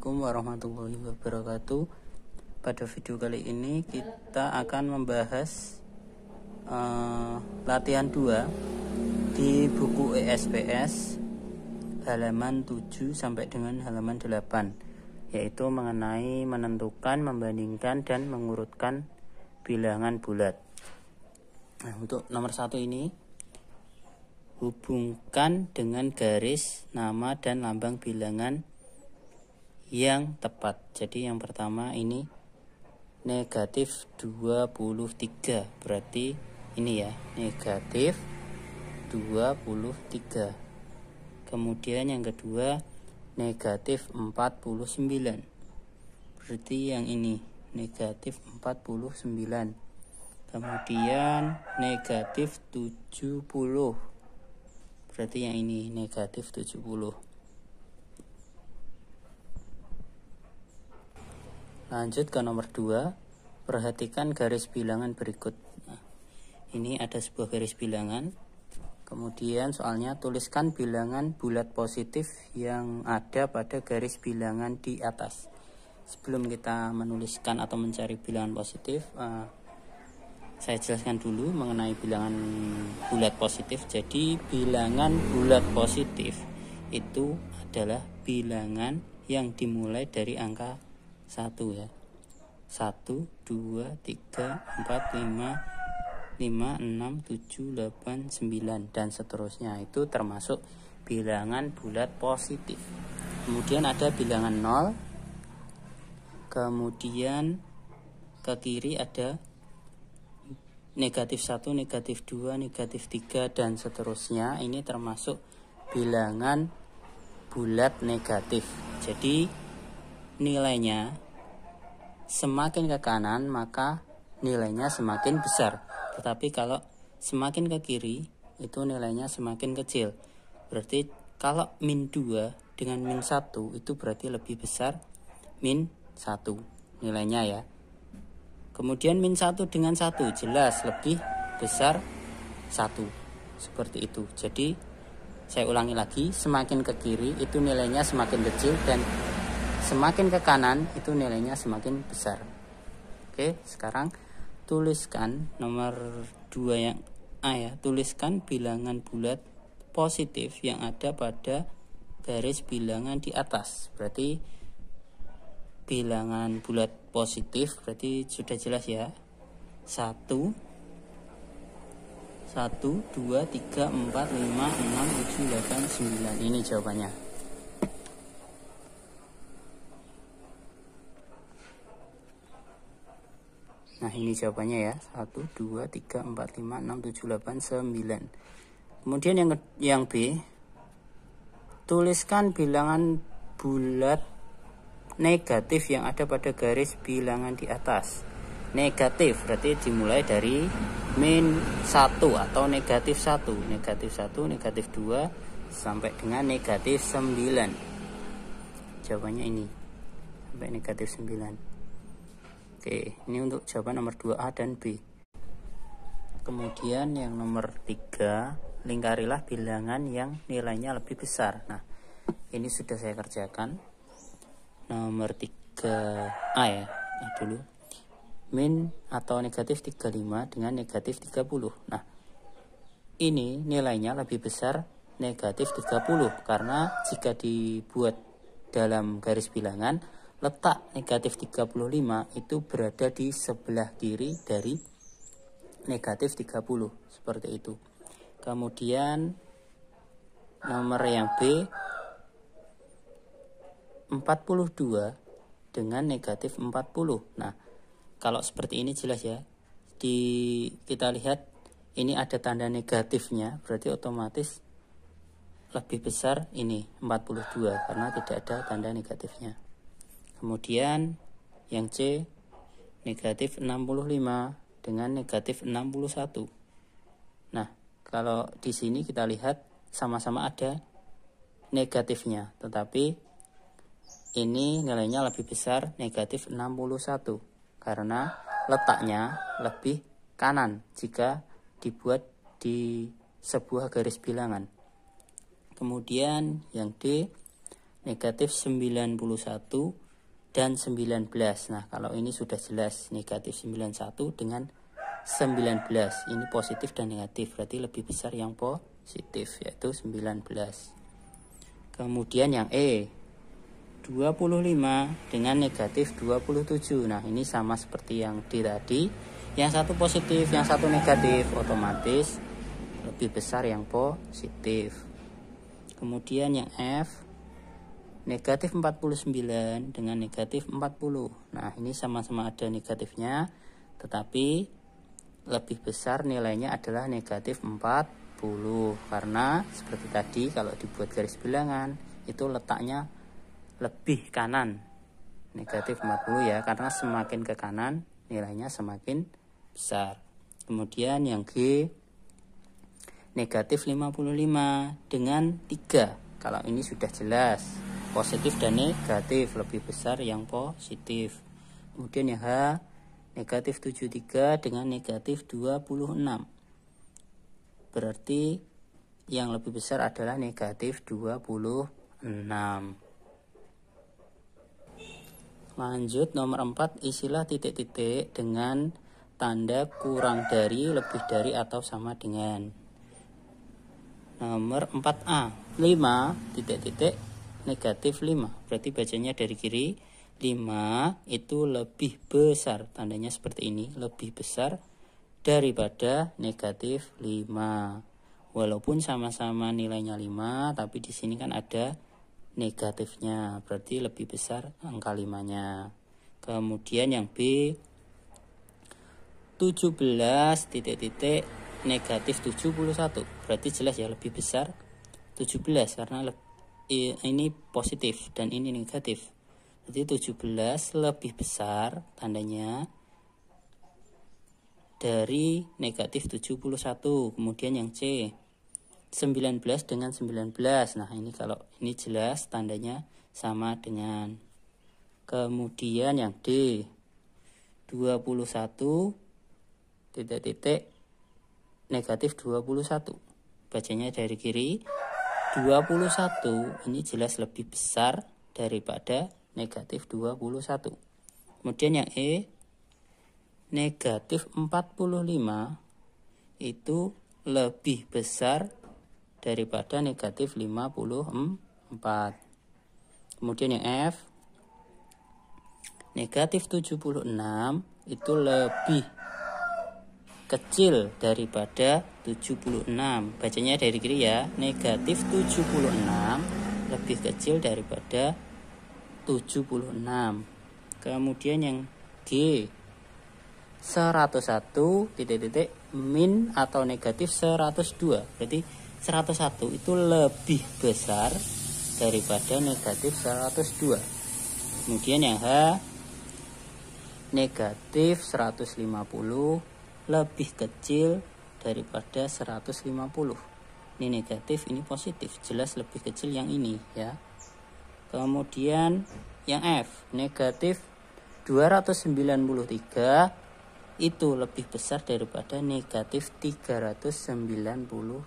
Assalamualaikum warahmatullahi wabarakatuh. Pada video kali ini kita akan membahas latihan 2 di buku ESPS halaman 7 sampai dengan halaman 8, yaitu mengenai menentukan, membandingkan, dan mengurutkan bilangan bulat. Nah, untuk nomor 1 ini, hubungkan dengan garis nama dan lambang bilangan yang tepat. Jadi yang pertama ini negatif 23, berarti ini ya, negatif 23. Kemudian yang kedua negatif 49, berarti yang ini negatif 49. Kemudian negatif 70, berarti yang ini negatif 70. Lanjut ke nomor 2, perhatikan garis bilangan berikut. Nah, ini ada sebuah garis bilangan. Kemudian soalnya tuliskan bilangan bulat positif yang ada pada garis bilangan di atas. Sebelum kita menuliskan atau mencari bilangan positif, saya jelaskan dulu mengenai bilangan bulat positif. Jadi bilangan bulat positif itu adalah bilangan yang dimulai dari angka 1 ya. 1, 2, 3, 4, 5, 6, 7, 8, 9 dan seterusnya. Itu termasuk bilangan bulat positif. Kemudian ada bilangan 0. Kemudian ke kiri ada negatif 1, negatif 2, negatif 3 dan seterusnya. Ini termasuk bilangan bulat negatif. Jadi nilainya semakin ke kanan maka nilainya semakin besar. Tetapi kalau semakin ke kiri itu nilainya semakin kecil. Berarti kalau min 2 dengan min 1 itu berarti lebih besar min 1 nilainya ya. Kemudian min 1 dengan 1 jelas lebih besar 1. Seperti itu. Jadi saya ulangi lagi, semakin ke kiri itu nilainya semakin kecil dan semakin ke kanan itu nilainya semakin besar. Oke, sekarang tuliskan nomor 2 yang A ya. Tuliskan bilangan bulat positif yang ada pada garis bilangan di atas. Berarti bilangan bulat positif berarti sudah jelas ya. 1 2, 3, 4, 5, 6, 7, 8, 9. Ini jawabannya. Nah, ini jawabannya ya. 1, 2, 3, 4, 5, 6, 7, 8, 9. Kemudian yang B, tuliskan bilangan bulat negatif yang ada pada garis bilangan di atas. Negatif berarti dimulai dari min 1 atau negatif 1, negatif 1, negatif 2 sampai dengan negatif 9. Jawabannya ini sampai negatif 9. Oke, ini untuk jawaban nomor 2A dan B. Kemudian yang nomor 3, lingkarilah bilangan yang nilainya lebih besar. Nah, ini sudah saya kerjakan. Nomor 3A ya, dulu. Min atau negatif 35 dengan negatif 30. Nah, ini nilainya lebih besar negatif 30 karena jika dibuat dalam garis bilangan, letak negatif 35 itu berada di sebelah kiri dari negatif 30. Seperti itu. Kemudian nomor yang B, 42 dengan negatif 40. Nah, kalau seperti ini jelas ya. Kita lihat ini ada tanda negatifnya, berarti otomatis lebih besar ini 42 karena tidak ada tanda negatifnya. Kemudian yang C, negatif 65 dengan negatif 61. Nah, kalau di sini kita lihat sama-sama ada negatifnya, tetapi ini nilainya lebih besar negatif 61 karena letaknya lebih kanan jika dibuat di sebuah garis bilangan. Kemudian yang D, negatif 91 dan 19. Nah, kalau ini sudah jelas negatif 91 dengan 19. Ini positif dan negatif, berarti lebih besar yang positif, yaitu 19. Kemudian yang E, 25 dengan negatif 27. Nah, ini sama seperti yang D tadi. Yang satu positif, yang satu negatif, otomatis lebih besar yang positif. Kemudian yang F, negatif 49 dengan negatif 40. Nah, ini sama-sama ada negatifnya, tetapi lebih besar nilainya adalah negatif 40. Karena seperti tadi, kalau dibuat garis bilangan, itu letaknya lebih kanan, negatif 40 ya, karena semakin ke kanan nilainya semakin besar. Kemudian yang G, negatif 55 dengan 3. Kalau ini sudah jelas positif dan negatif, lebih besar yang positif. Kemudian yang H, negatif 73 dengan negatif 26. Berarti yang lebih besar adalah negatif 26. Lanjut nomor 4, isilah titik-titik dengan tanda kurang dari, lebih dari, atau sama dengan. Nomor 4A, 5 titik-titik negatif 5. Berarti bacanya dari kiri, 5 itu lebih besar, tandanya seperti ini, lebih besar daripada negatif 5. Walaupun sama-sama nilainya 5, tapi di sini kan ada negatifnya, berarti lebih besar angka 5-nya. Kemudian yang B, 17 titik-titik negatif 71. Berarti jelas ya lebih besar 17 karena ini positif dan ini negatif. Jadi 17 lebih besar tandanya dari negatif 71. Kemudian yang C, 19 dengan 19. Nah, ini kalau ini jelas tandanya sama dengan. Kemudian yang D, 21 titik-titik negatif 21. Bacanya dari kiri, 21 ini jelas lebih besar daripada negatif 21. Kemudian yang E, negatif 45 itu lebih besar daripada negatif 54. Kemudian yang F, negatif 76 itu lebih kecil daripada 76. Bacanya dari kiri ya, negatif 76 lebih kecil daripada 76. Kemudian yang G, 101 titik-titik min atau negatif 102. Berarti 101 itu lebih besar daripada negatif 102. Kemudian yang H, negatif 150 lebih kecil daripada 150. Ini negatif, ini positif, jelas lebih kecil yang ini ya. Kemudian yang F, negatif 293 itu lebih besar daripada negatif 392.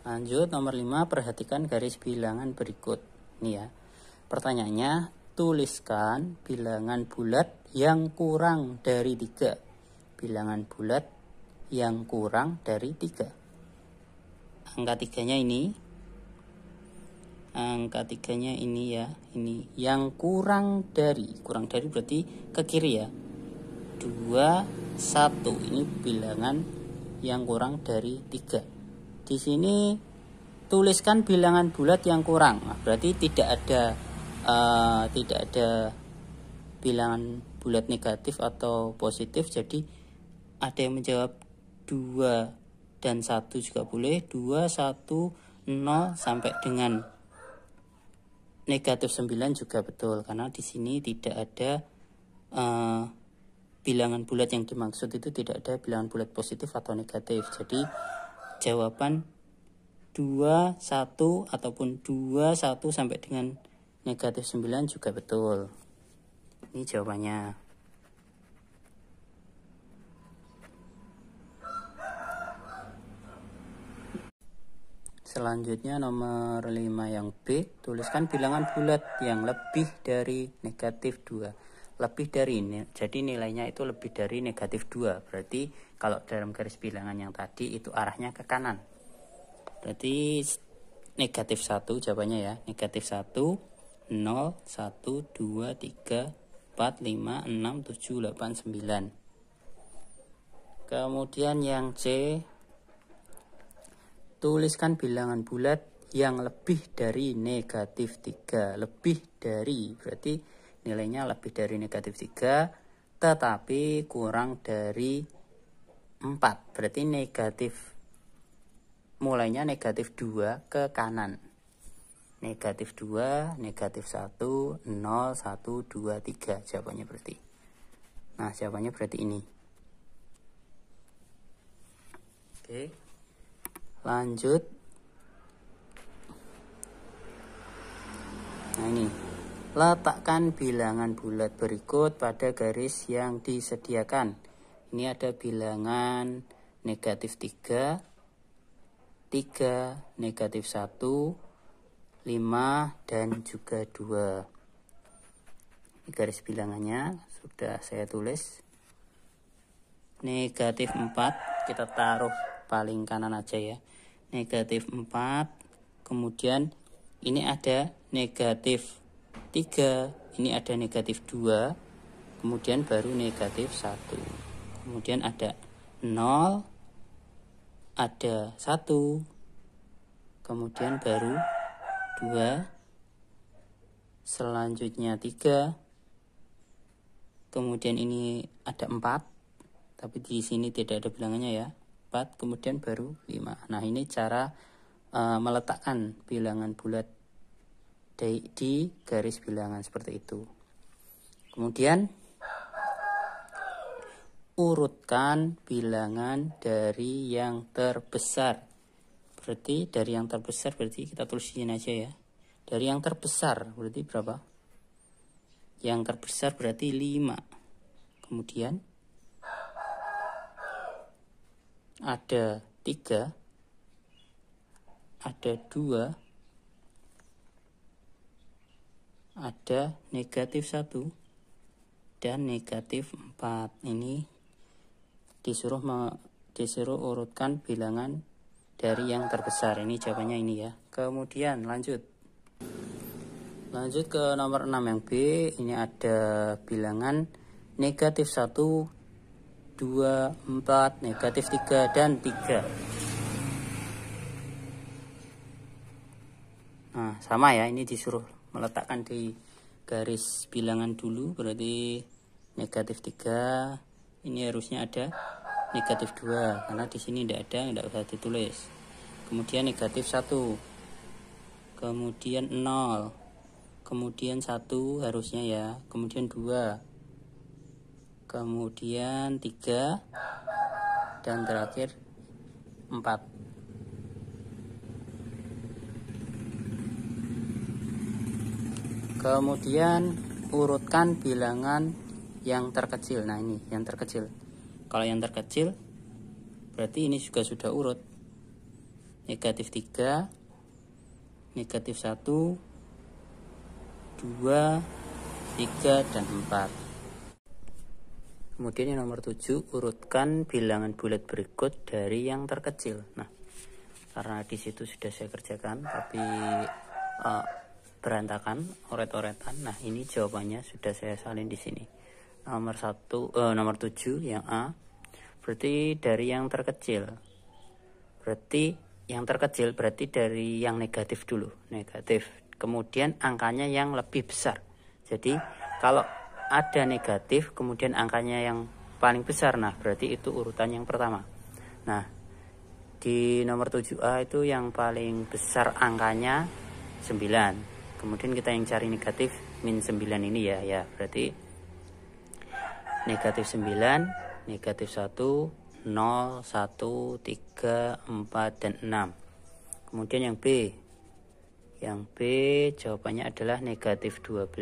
Lanjut nomor 5, perhatikan garis bilangan berikut. Ini ya. Pertanyaannya, tuliskan bilangan bulat yang kurang dari 3. Bilangan bulat yang kurang dari 3. Angka 3-nya ini. Angka 3-nya ini ya, ini yang kurang dari berarti ke kiri ya. 2, 1 ini bilangan yang kurang dari 3. Di sini tuliskan bilangan bulat yang kurang. Nah, berarti tidak ada bilangan bulat negatif atau positif, jadi ada yang menjawab 2 dan 1 juga boleh, 2, 1, 0 sampai dengan negatif 9 juga betul, karena di sini tidak ada bilangan bulat yang dimaksud itu, tidak ada bilangan bulat positif atau negatif. Jadi jawaban 2, 1 ataupun 2, 1 sampai dengan negatif 9 juga betul. Ini jawabannya. Selanjutnya nomor 5 yang B, tuliskan bilangan bulat yang lebih dari negatif 2. Lebih dari ini, jadi nilainya itu lebih dari negatif 2. Berarti kalau dalam garis bilangan yang tadi itu arahnya ke kanan. Berarti negatif 1 jawabannya ya. Negatif 1, 0, 1, 2, 3, 4, 5, 6, 7, 8, 9. Kemudian yang C, tuliskan bilangan bulat yang lebih dari negatif 3. Lebih dari, berarti nilainya lebih dari negatif 3, tetapi kurang dari 4. Berarti negatif, mulainya negatif 2 ke kanan. Negatif 2, negatif 1, 0, 1, 2, 3. Jawabannya berarti. Nah, jawabannya berarti ini. Oke. Lanjut. Nah ini, letakkan bilangan bulat berikut pada garis yang disediakan. Ini ada bilangan negatif 3, 3, negatif 1, 5, dan juga 2. Ini garis bilangannya sudah saya tulis. Negatif 4 kita taruh paling kanan aja ya. Negatif 4, kemudian ini ada negatif 3, ini ada negatif 2, kemudian baru negatif 1. Kemudian ada 0, ada 1, kemudian baru 2, selanjutnya 3, kemudian ini ada 4, tapi di sini tidak ada bilangannya ya. 4, kemudian baru 5. Nah, ini cara meletakkan bilangan bulat di garis bilangan seperti itu. Kemudian urutkan bilangan dari yang terbesar. Berarti dari yang terbesar, berarti kita tulis sini aja ya. Dari yang terbesar berarti berapa? Yang terbesar berarti 5. Kemudian ada 3, ada 2, ada negatif 1, dan negatif 4. Ini disuruh urutkan bilangan dari yang terbesar. Ini jawabannya ini ya. Kemudian lanjut ke nomor 6 yang B. Ini ada bilangan negatif 1, 2, 4, negatif 3, dan 3. Nah, sama ya, ini disuruh meletakkan di garis bilangan dulu, berarti negatif 3, ini harusnya ada negatif 2, karena di sini tidak usah ditulis. Kemudian negatif 1, kemudian 0, kemudian 1 harusnya ya, kemudian 2, kemudian 3, dan terakhir 4. Kemudian urutkan bilangan yang terkecil. Nah, ini yang terkecil. Kalau yang terkecil berarti ini juga sudah urut. Negatif 3, negatif 1, 2, 3, dan 4. Kemudian yang nomor 7, urutkan bilangan bulat berikut dari yang terkecil. Nah, karena di situ sudah saya kerjakan, tapi berantakan, oret-oretan. Nah, ini jawabannya sudah saya salin di sini. Nomor 7 yang A. Berarti dari yang terkecil. Berarti yang terkecil berarti dari yang negatif dulu, negatif. Kemudian angkanya yang lebih besar. Jadi kalau ada negatif kemudian angkanya yang paling besar, nah berarti itu urutan yang pertama. Nah, di nomor 7A itu yang paling besar angkanya 9. Kemudian kita yang cari negatif min 9 ini ya. Berarti negatif 9, negatif 1, 0, 1, 3, 4, dan 6. Kemudian yang B. Yang B jawabannya adalah negatif 12,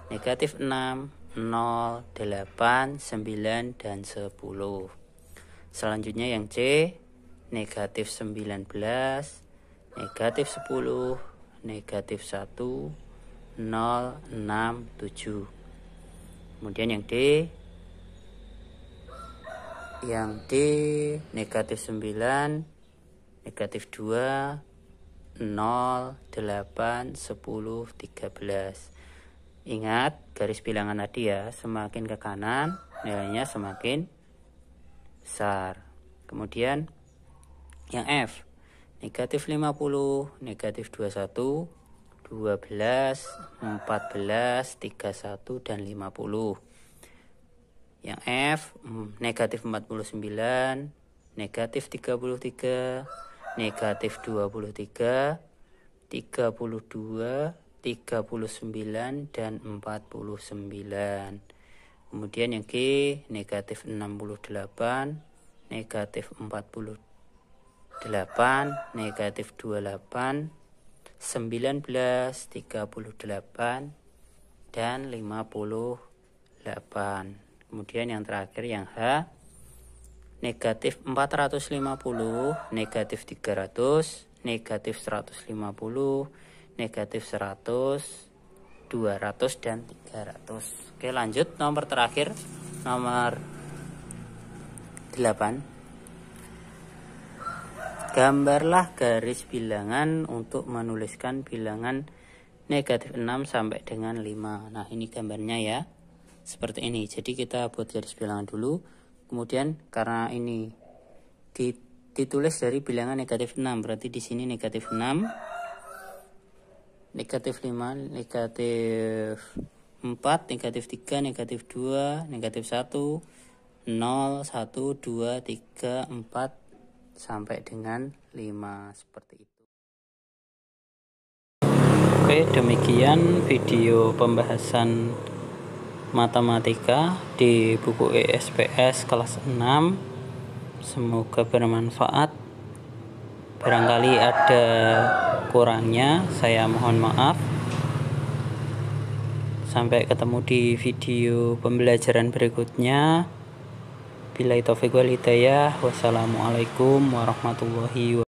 negatif 6, 0, 8, 9, dan 10. Selanjutnya yang C, negatif 19, negatif 10, negatif 1, 0, 6, 7. Kemudian yang D negatif 9, negatif 2, 0, 8, 10, 13. Ingat garis bilangan tadi ya, semakin ke kanan nilainya semakin besar. Kemudian yang F negatif 50, negatif 21, 12, 14, 31, dan 50. Yang F negatif 49, negatif 33, negatif 23, 32, 39, dan 49. Kemudian yang G negatif 68, negatif 48, negatif 28, 19, 38, dan 58. Kemudian yang terakhir yang H negatif 450, negatif 300, negatif 150, negatif 100, 200, dan 300. Oke, lanjut nomor terakhir, nomor 8. Gambarlah garis bilangan untuk menuliskan bilangan negatif 6 sampai dengan 5. Nah, ini gambarnya ya. Seperti ini. Jadi kita buat garis bilangan dulu. Kemudian karena ini ditulis dari bilangan negatif 6, berarti di sini negatif 6, negatif 5, negatif 4, negatif 3, negatif 2, negatif 1, 0, 1, 2, 3, 4, sampai dengan 5, seperti itu. Oke, demikian video pembahasan matematika di buku ESPS kelas 6. Semoga bermanfaat. Barangkali ada kurangnya, saya mohon maaf. Sampai ketemu di video pembelajaran berikutnya. Billahi taufiq wal hidayah. Wassalamualaikum warahmatullahi wabarakatuh.